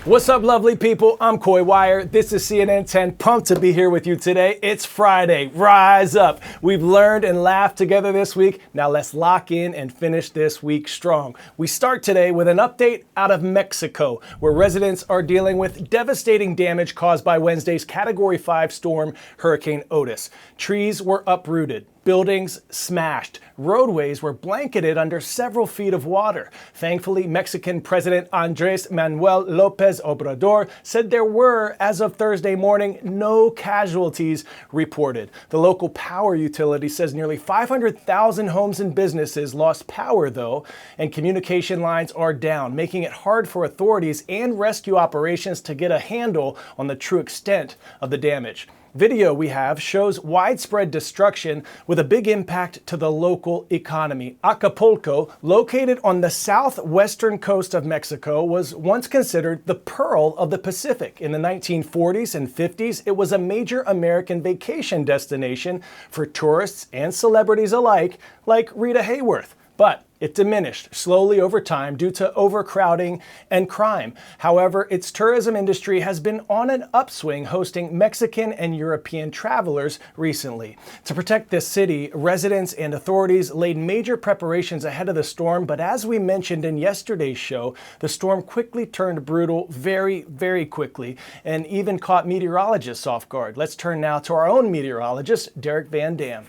What's up, lovely people? I'm Coy Wire. This is CNN 10. Pumped to be here with you today. It's Friday. Rise up. We've learned and laughed together this week. Now let's lock in and finish this week strong. We start today with an update out of Mexico, where residents are dealing with devastating damage caused by Wednesday's Category 5 storm, Hurricane Otis. Trees were uprooted. Buildings smashed. Roadways were blanketed under several feet of water. Thankfully, Mexican President Andrés Manuel López Obrador said there were, as of Thursday morning, no casualties reported. The local power utility says nearly 500,000 homes and businesses lost power, though, and communication lines are down, making it hard for authorities and rescue operations to get a handle on the true extent of the damage. Video we have shows widespread destruction with a big impact to the local economy. Acapulco, located on the southwestern coast of Mexico, was once considered the pearl of the Pacific. In the 1940s and 50s, it was a major American vacation destination for tourists and celebrities alike, like Rita Hayworth. But it diminished slowly over time due to overcrowding and crime. However, its tourism industry has been on an upswing, hosting Mexican and European travelers recently. To protect this city, residents and authorities laid major preparations ahead of the storm, but as we mentioned in yesterday's show, the storm quickly turned brutal very, very quickly and even caught meteorologists off guard. Let's turn now to our own meteorologist, Derek Van Dam.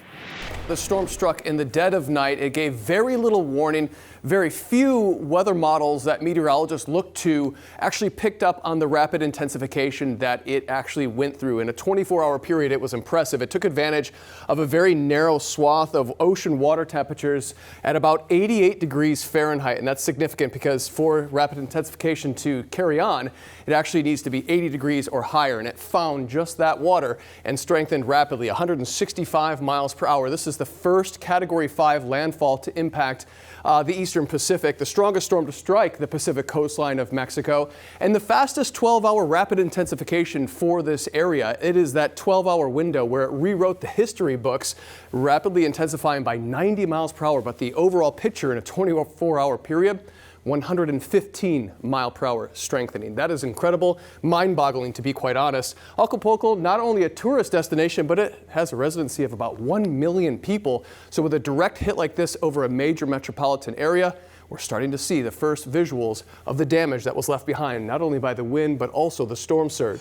The storm struck in the dead of night. It gave very little warning. Very few weather models that meteorologists look to actually picked up on the rapid intensification that it actually went through. In a 24-hour period, it was impressive. It took advantage of a very narrow swath of ocean water temperatures at about 88 degrees Fahrenheit. And that's significant because for rapid intensification to carry on, it actually needs to be 80 degrees or higher. And it found just that water and strengthened rapidly, 165 miles per hour. This is the first Category 5 landfall to impact the eastern Pacific, the strongest storm to strike the Pacific coastline of Mexico, and the fastest 12-hour rapid intensification for this area. It is that 12-hour window where it rewrote the history books, rapidly intensifying by 90 miles per hour. But the overall picture in a 24-hour period, 115 mile per hour strengthening. That is incredible, mind-boggling to be quite honest. Acapulco, not only a tourist destination, but it has a residency of about 1 million people. So with a direct hit like this over a major metropolitan area, we're starting to see the first visuals of the damage that was left behind, not only by the wind, but also the storm surge.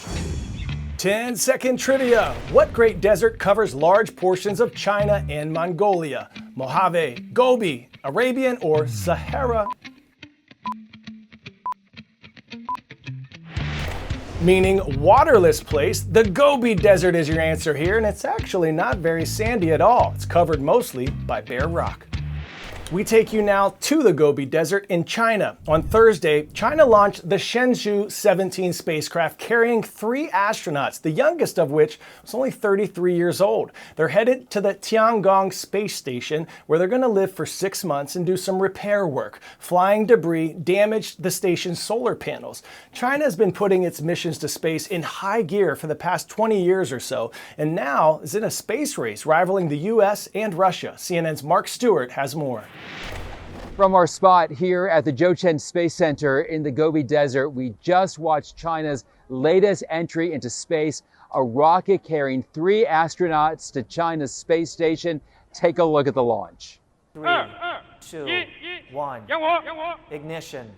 10-second trivia. What great desert covers large portions of China and Mongolia? Mojave, Gobi, Arabian, or Sahara? Meaning waterless place. The Gobi Desert is your answer here, and it's actually not very sandy at all. It's covered mostly by bare rock. We take you now to the Gobi Desert in China. On Thursday, China launched the Shenzhou 17 spacecraft carrying 3 astronauts, the youngest of which was only 33 years old. They're headed to the Tiangong space station, where they're going to live for 6 months and do some repair work. Flying debris damaged the station's solar panels. China has been putting its missions to space in high gear for the past 20 years or so, and now is in a space race rivaling the US and Russia. CNN's Mark Stewart has more. From our spot here at the Jiuquan Space Center in the Gobi Desert, we just watched China's latest entry into space, a rocket carrying 3 astronauts to China's space station. Take a look at the launch. 3, 2, 1, ignition.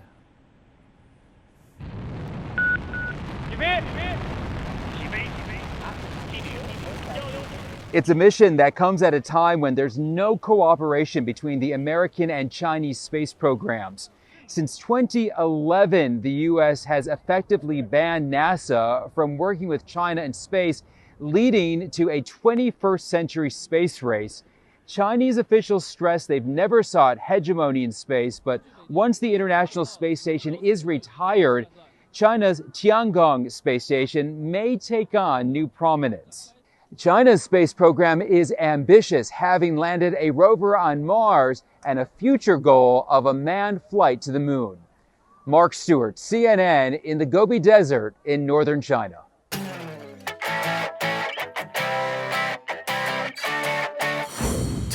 It's a mission that comes at a time when there's no cooperation between the American and Chinese space programs. Since 2011, the U.S. has effectively banned NASA from working with China in space, leading to a 21st century space race. Chinese officials stress they've never sought hegemony in space, but once the International Space Station is retired, China's Tiangong space station may take on new prominence. China's space program is ambitious, having landed a rover on Mars and a future goal of a manned flight to the moon. Mark Stewart, CNN, in the Gobi Desert in northern China.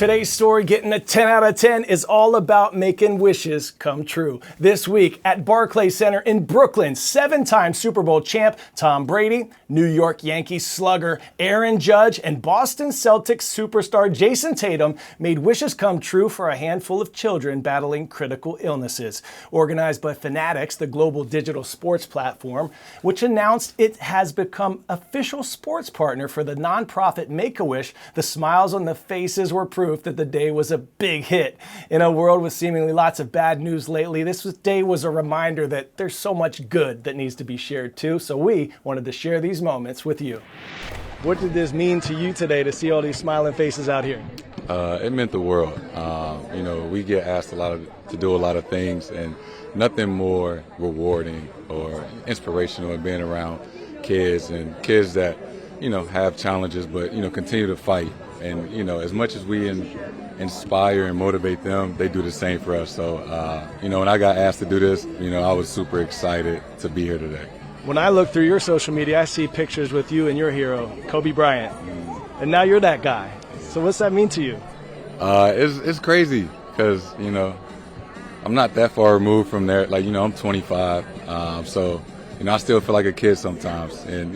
Today's story, getting a 10 out of 10, is all about making wishes come true. This week at Barclays Center in Brooklyn, 7-time Super Bowl champ Tom Brady, New York Yankees slugger Aaron Judge, and Boston Celtics superstar Jayson Tatum made wishes come true for a handful of children battling critical illnesses. Organized by Fanatics, the global digital sports platform, which announced it has become official sports partner for the nonprofit Make-A-Wish, the smiles on the faces were proof that the day was a big hit. In a world with seemingly lots of bad news lately, this day was a reminder that there's so much good that needs to be shared too, so we wanted to share these moments with you. What did this mean to you today to see all these smiling faces out here? It meant the world. We get asked to do a lot of things, and nothing more rewarding or inspirational than being around kids that, have challenges, but, continue to fight. And, as much as we inspire and motivate them, they do the same for us. So, when I got asked to do this, I was super excited to be here today. When I look through your social media, I see pictures with you and your hero, Kobe Bryant. And now you're that guy. So what's that mean to you? It's crazy because, I'm not that far removed from there. Like, I'm 25. So, I still feel like a kid sometimes. And,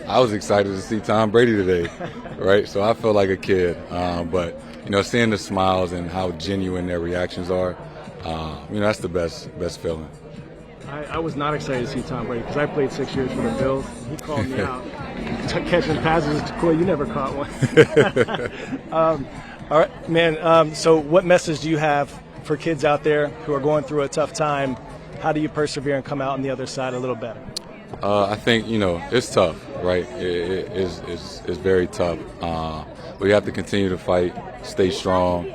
I was excited to see Tom Brady today, right? So I felt like a kid. But, seeing the smiles and how genuine their reactions are, that's the best feeling. I was not excited to see Tom Brady because I played 6 years for the Bills. He called me out. Catching passes, Coy, you never caught one. All right, man. So what message do you have for kids out there who are going through a tough time? How do you persevere and come out on the other side a little better? I think, it's tough, right? It's very tough. But you have to continue to fight, stay strong,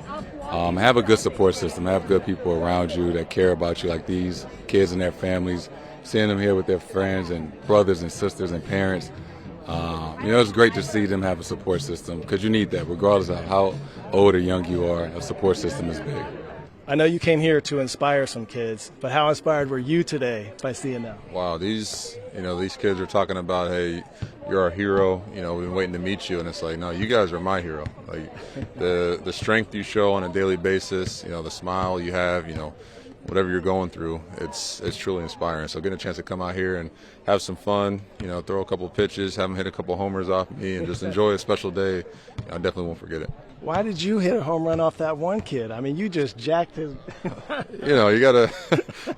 have a good support system, have good people around you that care about you, like these kids and their families, seeing them here with their friends and brothers and sisters and parents. It's great to see them have a support system because you need that. Regardless of how old or young you are, a support system is big. I know you came here to inspire some kids, but how inspired were you today by seeing them? Wow, these kids are talking about, hey, you're our hero. We've been waiting to meet you, and it's like, no, you guys are my hero. Like the strength you show on a daily basis, the smile you have, whatever you're going through, it's truly inspiring. So getting a chance to come out here and have some fun, throw a couple pitches, have them hit a couple homers off me, and just enjoy a special day, I definitely won't forget it. Why did you hit a home run off that one kid? I mean, you just jacked his. You gotta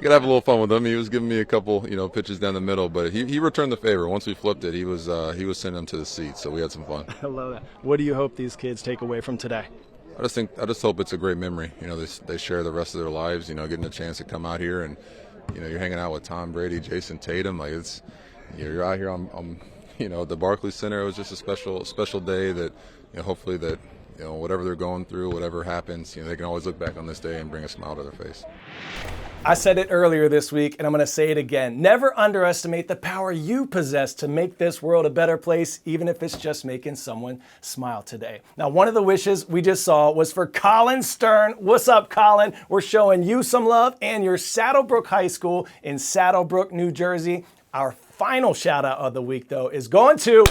have a little fun with him. He was giving me a couple, pitches down the middle, but he returned the favor. Once we flipped it, he was sending them to the seats, so we had some fun. I love that. What do you hope these kids take away from today? I just hope it's a great memory. They share the rest of their lives. Getting a chance to come out here and, you're hanging out with Tom Brady, Jayson Tatum. Like you're out here on the Barclays Center. It was just a special day that, hopefully that. Whatever they're going through, whatever happens, they can always look back on this day and bring a smile to their face. I said it earlier this week, and I'm going to say it again. Never underestimate the power you possess to make this world a better place, even if it's just making someone smile today. Now, one of the wishes we just saw was for Colin Stern. What's up, Colin? We're showing you some love and your Saddlebrook High School in Saddlebrook, New Jersey. Our final shout out of the week, though, is going to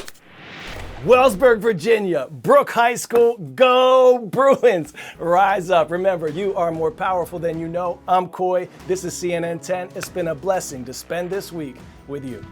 Wellsburg, Virginia, Brook High School. Go Bruins! Rise up. Remember, you are more powerful than you know. I'm Coy. This is CNN 10. It's been a blessing to spend this week with you.